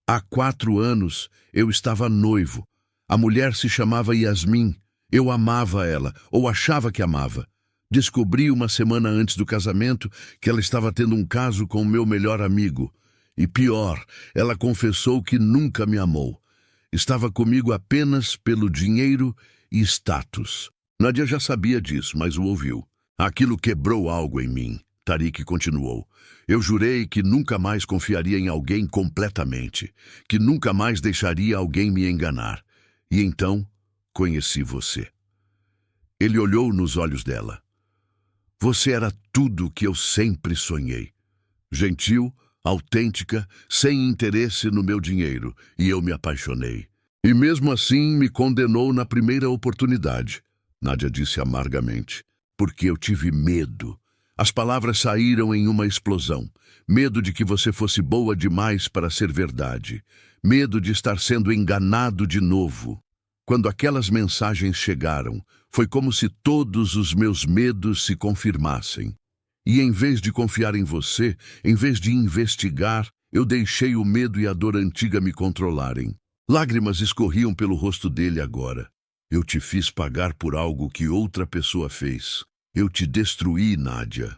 Há 4 anos eu estava noivo. A mulher se chamava Yasmin. Eu amava ela, ou achava que amava. Descobri uma semana antes do casamento que ela estava tendo um caso com o meu melhor amigo. E pior, ela confessou que nunca me amou. Estava comigo apenas pelo dinheiro e status. Nádia já sabia disso, mas o ouviu. Aquilo quebrou algo em mim. Tariq continuou. Eu jurei que nunca mais confiaria em alguém completamente, que nunca mais deixaria alguém me enganar. E então, conheci você. Ele olhou nos olhos dela. Você era tudo o que eu sempre sonhei. Gentil, autêntica, sem interesse no meu dinheiro, e eu me apaixonei. E mesmo assim me condenou na primeira oportunidade, Nádia disse amargamente, porque eu tive medo. As palavras saíram em uma explosão. Medo de que você fosse boa demais para ser verdade. Medo de estar sendo enganado de novo. Quando aquelas mensagens chegaram, foi como se todos os meus medos se confirmassem. E em vez de confiar em você, em vez de investigar, eu deixei o medo e a dor antiga me controlarem. Lágrimas escorriam pelo rosto dele agora. Eu te fiz pagar por algo que outra pessoa fez. Eu te destruí, Nádia.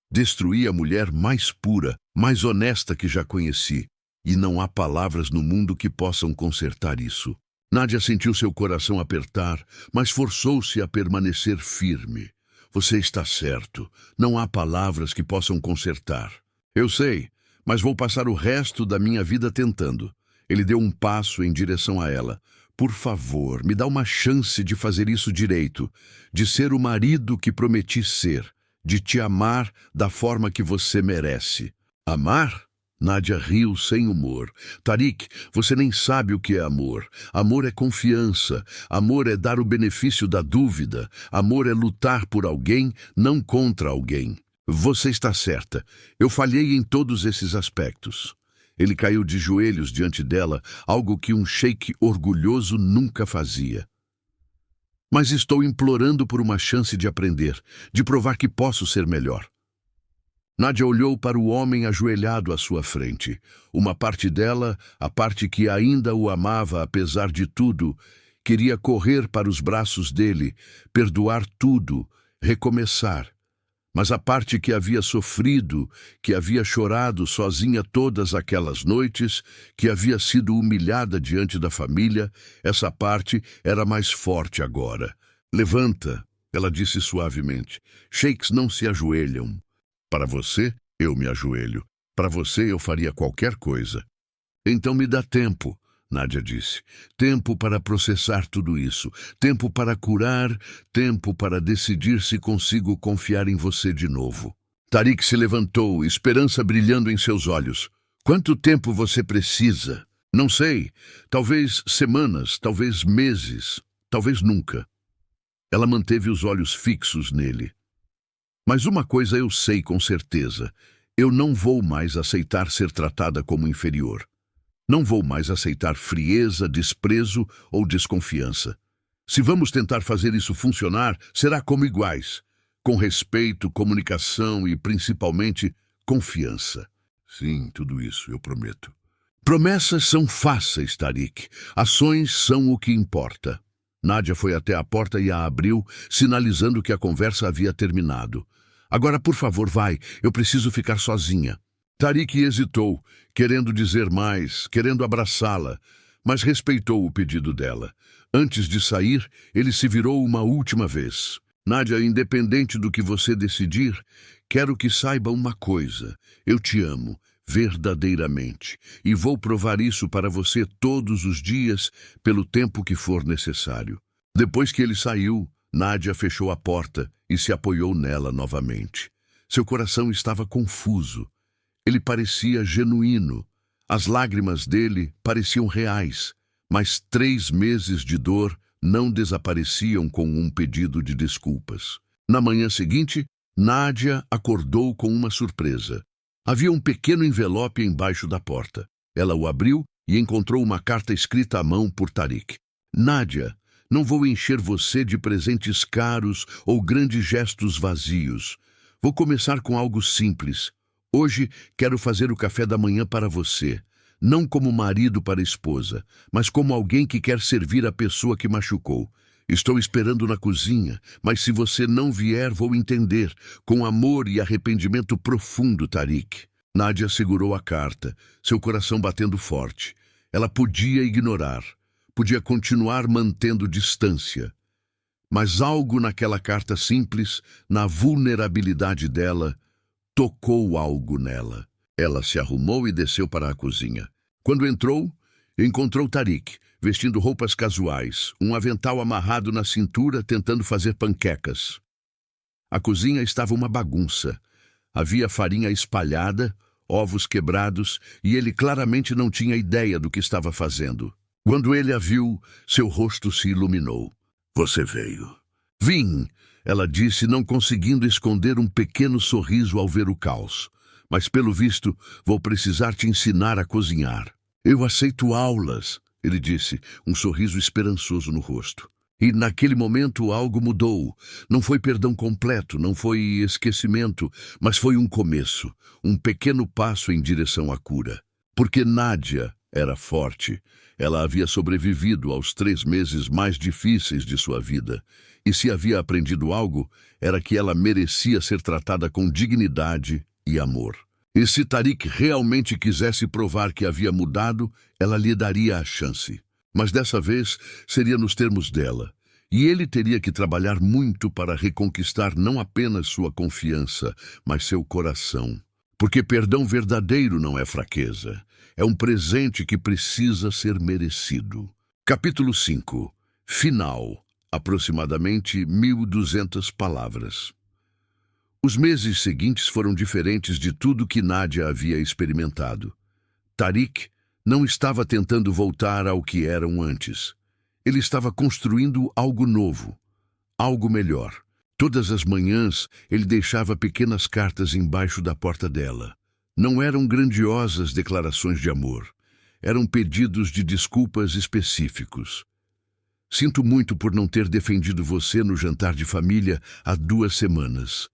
Destruí a mulher mais pura, mais honesta que já conheci. E não há palavras no mundo que possam consertar isso. Nádia sentiu seu coração apertar, mas forçou-se a permanecer firme. Você está certo. Não há palavras que possam consertar. Eu sei, mas vou passar o resto da minha vida tentando. Ele deu um passo em direção a ela. Por favor, me dá uma chance de fazer isso direito, de ser o marido que prometi ser, de te amar da forma que você merece. Amar? Nádia riu sem humor. Tariq, você nem sabe o que é amor. Amor é confiança. Amor é dar o benefício da dúvida. Amor é lutar por alguém, não contra alguém. Você está certa. Eu falhei em todos esses aspectos. Ele caiu de joelhos diante dela, algo que um sheik orgulhoso nunca fazia. Mas estou implorando por uma chance de aprender, de provar que posso ser melhor. Nádia olhou para o homem ajoelhado à sua frente. Uma parte dela, a parte que ainda o amava apesar de tudo, queria correr para os braços dele, perdoar tudo, recomeçar. Mas a parte que havia sofrido, que havia chorado sozinha todas aquelas noites, que havia sido humilhada diante da família, essa parte era mais forte agora. Levanta, ela disse suavemente. Sheiks não se ajoelham. Para você, eu me ajoelho. Para você eu faria qualquer coisa. Então me dá tempo, Nádia disse. Tempo para processar tudo isso. Tempo para curar. Tempo para decidir se consigo confiar em você de novo. Tariq se levantou, esperança brilhando em seus olhos. Quanto tempo você precisa? Não sei. Talvez semanas, talvez meses, talvez nunca. Ela manteve os olhos fixos nele. Mas uma coisa eu sei com certeza. Eu não vou mais aceitar ser tratada como inferior. Não vou mais aceitar frieza, desprezo ou desconfiança. Se vamos tentar fazer isso funcionar, será como iguais. Com respeito, comunicação e, principalmente, confiança. Sim, tudo isso, eu prometo. Promessas são fáceis, Tariq. Ações são o que importa. Nádia foi até a porta e a abriu, sinalizando que a conversa havia terminado. Agora, por favor, vai. Eu preciso ficar sozinha. Tariq hesitou, querendo dizer mais, querendo abraçá-la, mas respeitou o pedido dela. Antes de sair, ele se virou uma última vez. Nádia, independente do que você decidir, quero que saiba uma coisa. Eu te amo, verdadeiramente, e vou provar isso para você todos os dias, pelo tempo que for necessário. Depois que ele saiu, Nádia fechou a porta e se apoiou nela novamente. Seu coração estava confuso. Ele parecia genuíno. As lágrimas dele pareciam reais, mas 3 meses de dor não desapareciam com um pedido de desculpas. Na manhã seguinte, Nádia acordou com uma surpresa. Havia um pequeno envelope embaixo da porta. Ela o abriu e encontrou uma carta escrita à mão por Tariq. Nádia, não vou encher você de presentes caros ou grandes gestos vazios. Vou começar com algo simples. Hoje quero fazer o café da manhã para você. Não como marido para a esposa, mas como alguém que quer servir a pessoa que machucou. Estou esperando na cozinha, mas se você não vier, vou entender, com amor e arrependimento profundo, Tariq. Nádia segurou a carta, seu coração batendo forte. Ela podia ignorar, podia continuar mantendo distância. Mas algo naquela carta simples, na vulnerabilidade dela, tocou algo nela. Ela se arrumou e desceu para a cozinha. Quando entrou, encontrou Tariq, vestindo roupas casuais, um avental amarrado na cintura, tentando fazer panquecas. A cozinha estava uma bagunça. Havia farinha espalhada, ovos quebrados, e ele claramente não tinha ideia do que estava fazendo. Quando ele a viu, seu rosto se iluminou. Você veio. Vim, ela disse, não conseguindo esconder um pequeno sorriso ao ver o caos. Mas, pelo visto, vou precisar te ensinar a cozinhar. Eu aceito aulas, ele disse, um sorriso esperançoso no rosto. E naquele momento algo mudou. Não foi perdão completo, não foi esquecimento, mas foi um começo, um pequeno passo em direção à cura. Porque Nádia era forte. Ela havia sobrevivido aos 3 meses mais difíceis de sua vida. E se havia aprendido algo, era que ela merecia ser tratada com dignidade e amor. E se Tariq realmente quisesse provar que havia mudado, ela lhe daria a chance. Mas dessa vez seria nos termos dela. E ele teria que trabalhar muito para reconquistar não apenas sua confiança, mas seu coração. Porque perdão verdadeiro não é fraqueza. É um presente que precisa ser merecido. Capítulo 5. Final. Aproximadamente 1.200 palavras. Os meses seguintes foram diferentes de tudo que Nádia havia experimentado. Tariq não estava tentando voltar ao que eram antes. Ele estava construindo algo novo, algo melhor. Todas as manhãs, ele deixava pequenas cartas embaixo da porta dela. Não eram grandiosas declarações de amor. Eram pedidos de desculpas específicos. Sinto muito por não ter defendido você no jantar de família há 2 semanas.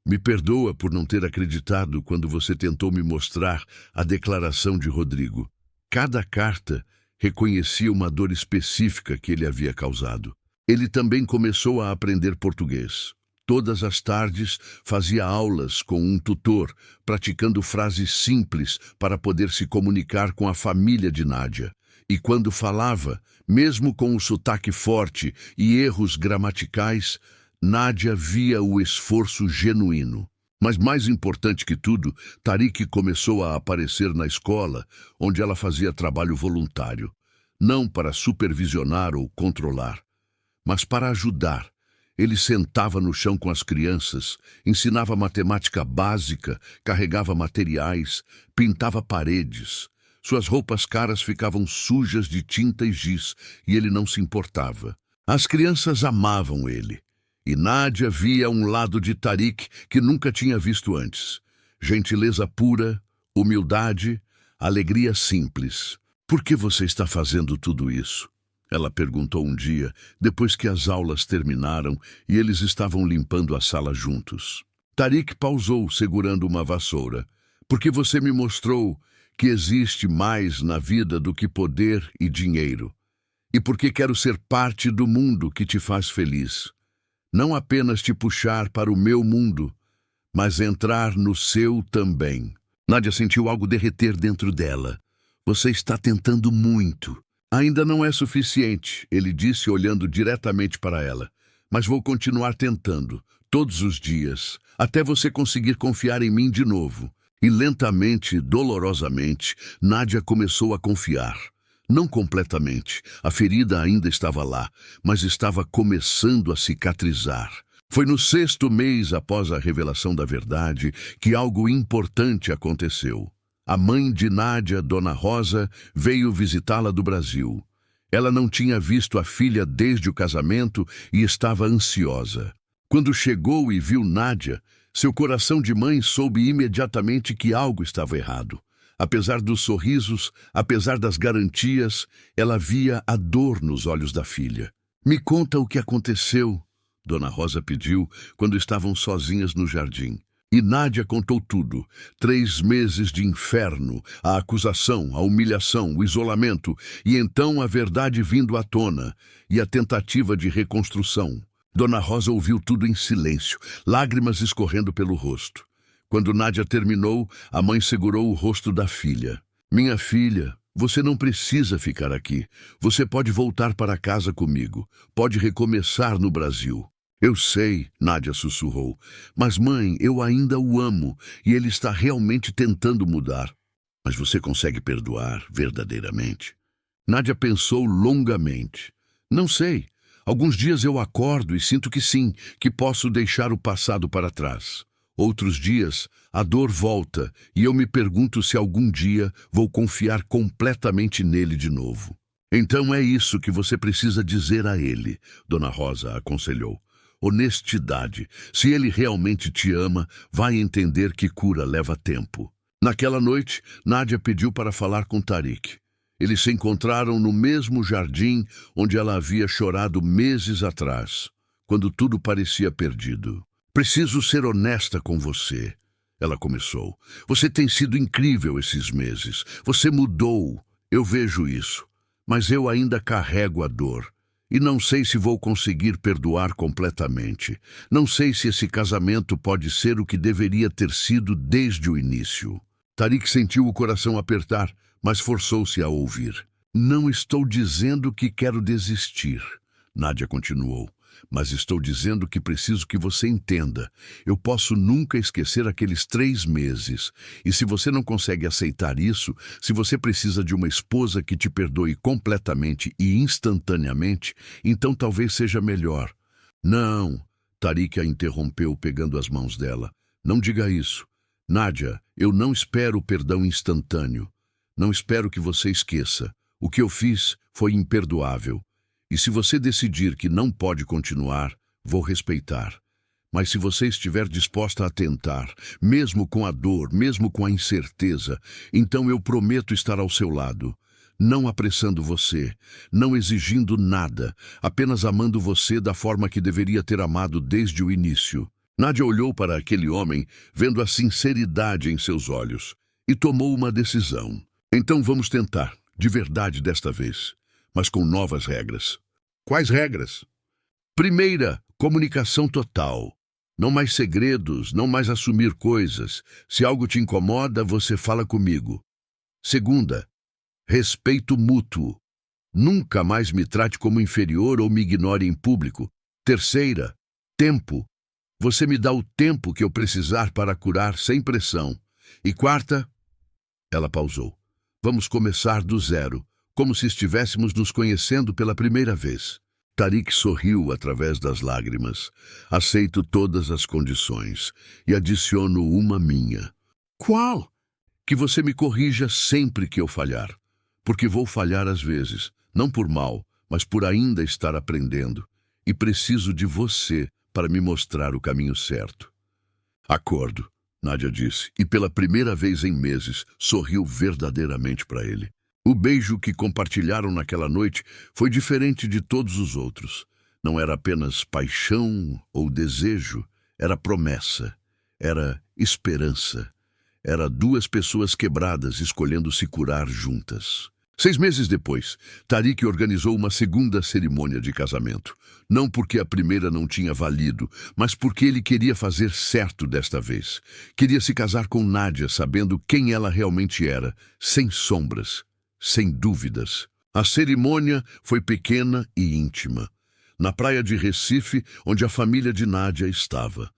Me perdoa por não ter acreditado quando você tentou me mostrar a declaração de Rodrigo. Cada carta reconhecia uma dor específica que ele havia causado. Ele também começou a aprender português. Todas as tardes fazia aulas com um tutor, praticando frases simples para poder se comunicar com a família de Nádia. E quando falava, mesmo com o sotaque forte e erros gramaticais, Nádia via o esforço genuíno. Mas mais importante que tudo, Tariq começou a aparecer na escola, onde ela fazia trabalho voluntário, não para supervisionar ou controlar, mas para ajudar. Ele sentava no chão com as crianças, ensinava matemática básica, carregava materiais, pintava paredes. Suas roupas caras ficavam sujas de tinta e giz, e ele não se importava. As crianças amavam ele. E Nádia via um lado de Tariq que nunca tinha visto antes. Gentileza pura, humildade, alegria simples. "Por que você está fazendo tudo isso?" Ela perguntou um dia, depois que as aulas terminaram e eles estavam limpando a sala juntos. Tariq pausou, segurando uma vassoura. "Porque você me mostrou que existe mais na vida do que poder e dinheiro. E porque quero ser parte do mundo que te faz feliz. Não apenas te puxar para o meu mundo, mas entrar no seu também." Nádia sentiu algo derreter dentro dela. "Você está tentando muito." "Ainda não é suficiente", ele disse olhando diretamente para ela. "Mas vou continuar tentando, todos os dias, até você conseguir confiar em mim de novo." E lentamente, dolorosamente, Nádia começou a confiar. Não completamente, a ferida ainda estava lá, mas estava começando a cicatrizar. Foi no 6º mês após a revelação da verdade que algo importante aconteceu. A mãe de Nádia, Dona Rosa, veio visitá-la do Brasil. Ela não tinha visto a filha desde o casamento e estava ansiosa. Quando chegou e viu Nádia, seu coração de mãe soube imediatamente que algo estava errado. Apesar dos sorrisos, apesar das garantias, ela via a dor nos olhos da filha. "Me conta o que aconteceu", Dona Rosa pediu quando estavam sozinhas no jardim. E Nádia contou tudo. 3 meses de inferno, a acusação, a humilhação, o isolamento, e então a verdade vindo à tona, e a tentativa de reconstrução. Dona Rosa ouviu tudo em silêncio, lágrimas escorrendo pelo rosto. Quando Nádia terminou, a mãe segurou o rosto da filha. "Minha filha, você não precisa ficar aqui. Você pode voltar para casa comigo. Pode recomeçar no Brasil." "Eu sei", Nádia sussurrou, "mas mãe, eu ainda o amo e ele está realmente tentando mudar." "Mas você consegue perdoar verdadeiramente?" Nádia pensou longamente. "Não sei. Alguns dias eu acordo e sinto que sim, que posso deixar o passado para trás. Outros dias, a dor volta e eu me pergunto se algum dia vou confiar completamente nele de novo." "Então é isso que você precisa dizer a ele", Dona Rosa aconselhou. "Honestidade. Se ele realmente te ama, vai entender que cura leva tempo." Naquela noite, Nádia pediu para falar com Tariq. Eles se encontraram no mesmo jardim onde ela havia chorado meses atrás, quando tudo parecia perdido. "Preciso ser honesta com você", ela começou. "Você tem sido incrível esses meses. Você mudou. Eu vejo isso. Mas eu ainda carrego a dor. E não sei se vou conseguir perdoar completamente. Não sei se esse casamento pode ser o que deveria ter sido desde o início." Tariq sentiu o coração apertar, mas forçou-se a ouvir. "Não estou dizendo que quero desistir", Nádia continuou. "Mas estou dizendo que preciso que você entenda. Eu posso nunca esquecer aqueles 3 meses. E se você não consegue aceitar isso, se você precisa de uma esposa que te perdoe completamente e instantaneamente, então talvez seja melhor." "Não", Tariq a interrompeu pegando as mãos dela. "Não diga isso. Nádia, eu não espero perdão instantâneo. Não espero que você esqueça. O que eu fiz foi imperdoável. E se você decidir que não pode continuar, vou respeitar. Mas se você estiver disposta a tentar, mesmo com a dor, mesmo com a incerteza, então eu prometo estar ao seu lado. Não apressando você, não exigindo nada, apenas amando você da forma que deveria ter amado desde o início." Nádia olhou para aquele homem, vendo a sinceridade em seus olhos, e tomou uma decisão. "Então vamos tentar, de verdade desta vez, mas com novas regras." "Quais regras?" "Primeira, comunicação total. Não mais segredos, não mais assumir coisas. Se algo te incomoda, você fala comigo. Segunda, respeito mútuo. Nunca mais me trate como inferior ou me ignore em público. Terceira, tempo. Você me dá o tempo que eu precisar para curar sem pressão. E quarta, ela pausou. Vamos começar do zero, como se estivéssemos nos conhecendo pela primeira vez. Tariq sorriu através das lágrimas. Aceito todas as condições e adiciono uma minha. Qual? Que você me corrija sempre que eu falhar. Porque vou falhar às vezes, não por mal, mas por ainda estar aprendendo. E preciso de você para me mostrar o caminho certo. Acordo, Nadia disse, e pela primeira vez em meses sorriu verdadeiramente para ele. O beijo que compartilharam naquela noite foi diferente de todos os outros. Não era apenas paixão ou desejo, era promessa, era esperança. Era duas pessoas quebradas escolhendo se curar juntas. 6 meses depois, Tariq organizou uma segunda cerimônia de casamento. Não porque a primeira não tinha valido, mas porque ele queria fazer certo desta vez. Queria se casar com Nadia sabendo quem ela realmente era, sem sombras, sem dúvidas. A cerimônia foi pequena e íntima. Na praia de Recife, onde a família de Nadia estava.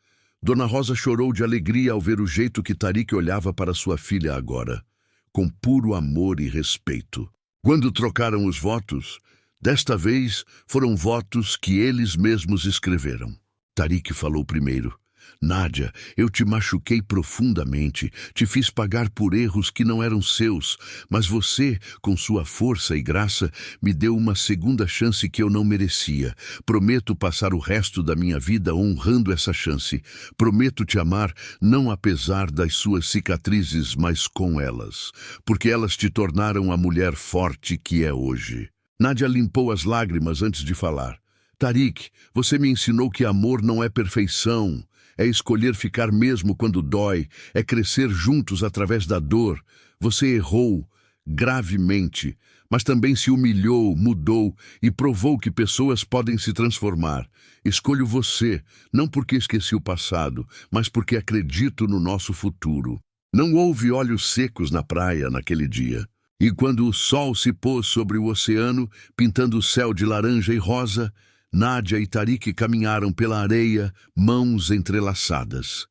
Dona Rosa chorou de alegria ao ver o jeito que Tariq olhava para sua filha agora, com puro amor e respeito. Quando trocaram os votos, desta vez foram votos que eles mesmos escreveram. Tariq falou primeiro. Nadia, eu te machuquei profundamente, te fiz pagar por erros que não eram seus, mas você, com sua força e graça, me deu uma segunda chance que eu não merecia. Prometo passar o resto da minha vida honrando essa chance. Prometo te amar, não apesar das suas cicatrizes, mas com elas, porque elas te tornaram a mulher forte que é hoje. Nadia limpou as lágrimas antes de falar. Tariq, você me ensinou que amor não é perfeição. É escolher ficar mesmo quando dói, é crescer juntos através da dor. Você errou, gravemente, mas também se humilhou, mudou e provou que pessoas podem se transformar. Escolho você, não porque esqueci o passado, mas porque acredito no nosso futuro. Não houve olhos secos na praia naquele dia. E quando o sol se pôs sobre o oceano, pintando o céu de laranja e rosa, Nadia e Tariq caminharam pela areia, mãos entrelaçadas.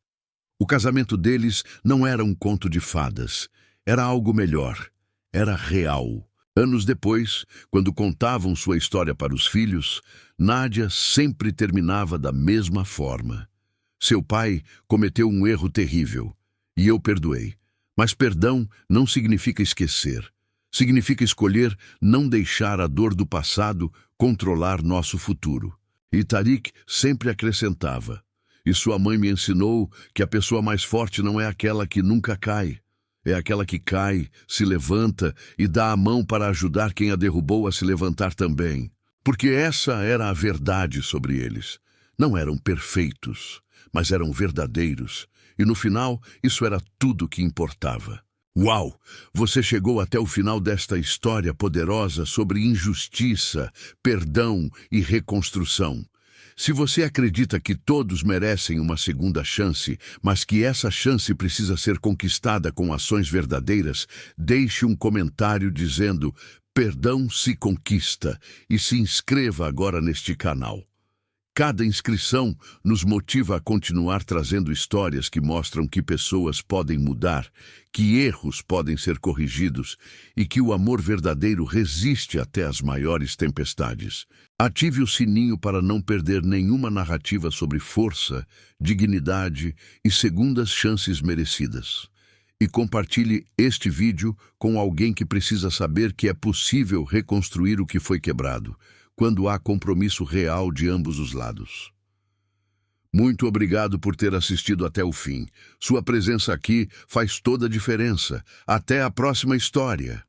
O casamento deles não era um conto de fadas. Era algo melhor. Era real. Anos depois, quando contavam sua história para os filhos, Nadia sempre terminava da mesma forma. Seu pai cometeu um erro terrível, e eu perdoei. Mas perdão não significa esquecer. Significa escolher não deixar a dor do passado controlar nosso futuro. E Tariq sempre acrescentava, e sua mãe me ensinou que a pessoa mais forte não é aquela que nunca cai. É aquela que cai, se levanta e dá a mão para ajudar quem a derrubou a se levantar também. Porque essa era a verdade sobre eles. Não eram perfeitos, mas eram verdadeiros. E no final, isso era tudo que importava. Uau! Você chegou até o final desta história poderosa sobre injustiça, perdão e reconstrução. Se você acredita que todos merecem uma segunda chance, mas que essa chance precisa ser conquistada com ações verdadeiras, deixe um comentário dizendo "Perdão se conquista" e se inscreva agora neste canal. Cada inscrição nos motiva a continuar trazendo histórias que mostram que pessoas podem mudar, que erros podem ser corrigidos e que o amor verdadeiro resiste até as maiores tempestades. Ative o sininho para não perder nenhuma narrativa sobre força, dignidade e segundas chances merecidas. E compartilhe este vídeo com alguém que precisa saber que é possível reconstruir o que foi quebrado, quando há compromisso real de ambos os lados. Muito obrigado por ter assistido até o fim. Sua presença aqui faz toda a diferença. Até a próxima história.